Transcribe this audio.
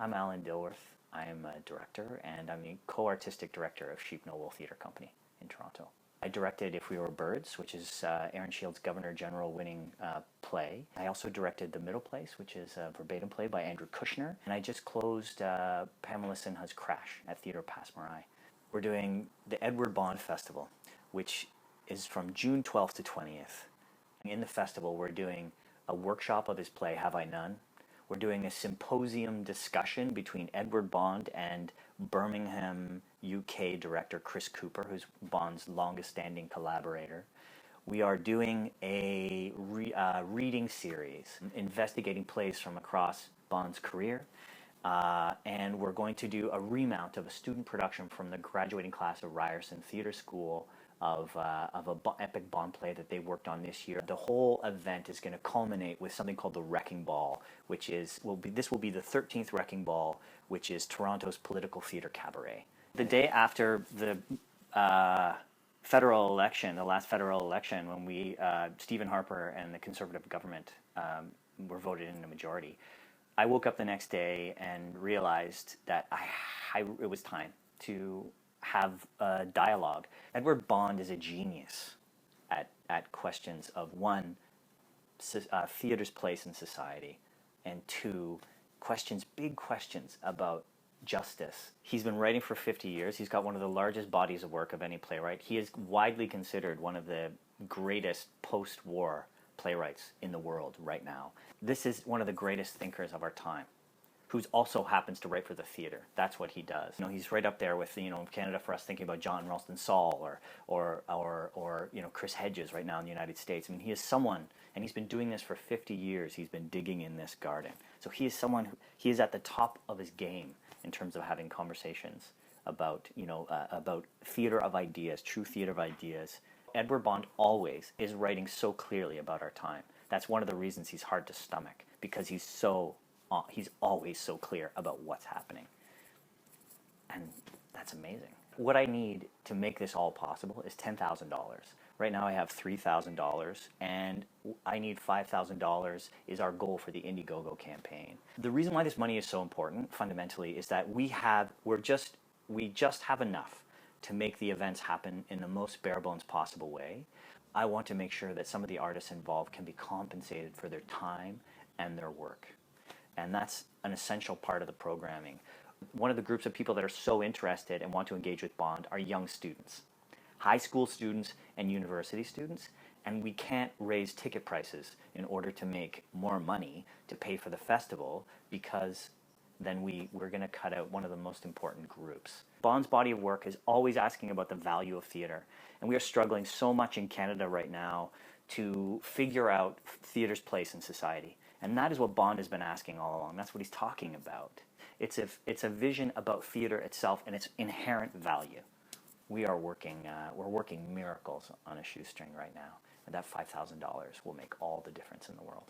I'm Alan Dilworth. I'm a director, and I'm the co-artistic director of Sheep Noble Theatre Company in Toronto. I directed If We Were Birds, which is Aaron Shield's Governor General winning play. I also directed The Middle Place, which is a verbatim play by Andrew Kushner. And I just closed Pamela Sinha's Crash at Theatre Passmarais. We're doing the Edward Bond Festival, which is from June 12th to 20th. In the festival, we're doing a workshop of his play, Have I None? We're doing a symposium discussion between Edward Bond and Birmingham, UK director Chris Cooper, who's Bond's longest-standing collaborator. We are doing a reading series, investigating plays from across Bond's career. And we're going to do a remount of a student production from the graduating class of Ryerson Theatre School of an epic Bond play that they worked on this year. The whole event is going to culminate with something called the Wrecking Ball, which will be the 13th Wrecking Ball, which is Toronto's political theatre cabaret. The day after the federal election, the last federal election, when Stephen Harper and the Conservative government were voted in a majority, I woke up the next day and realized that it was time to have a dialogue. Edward Bond is a genius at questions of, one, theater's place in society, and two, big questions about justice. He's been writing for 50 years. He's got one of the largest bodies of work of any playwright. He is widely considered one of the greatest post-war playwrights in the world right now. This is one of the greatest thinkers of our time, who also happens to write for the theater. That's what he does. He's right up there with Canada for us, thinking about John Ralston Saul or Chris Hedges right now in the United States. I mean, he is someone, and he's been doing this for 50 years. He's been digging in this garden. So he is someone he is at the top of his game in terms of having conversations about theater of ideas, true theater of ideas. Edward Bond always is writing so clearly about our time. That's one of the reasons he's hard to stomach, because he's always so clear about what's happening. And that's amazing. What I need to make this all possible is $10,000. Right now I have $3,000, and I need $5,000 is our goal for the Indiegogo campaign. The reason why this money is so important, fundamentally, is that we just have enough to make the events happen in the most bare bones possible way. I want to make sure that some of the artists involved can be compensated for their time and their work. And that's an essential part of the programming. One of the groups of people that are so interested and want to engage with Bond are young students, high school students and university students, and we can't raise ticket prices in order to make more money to pay for the festival, because then we're going to cut out one of the most important groups. Bond's body of work is always asking about the value of theater, and we are struggling so much in Canada right now to figure out theater's place in society. And that is what Bond has been asking all along. That's what he's talking about. It's a vision about theater itself and its inherent value. We're working miracles on a shoestring right now, and that $5,000 will make all the difference in the world.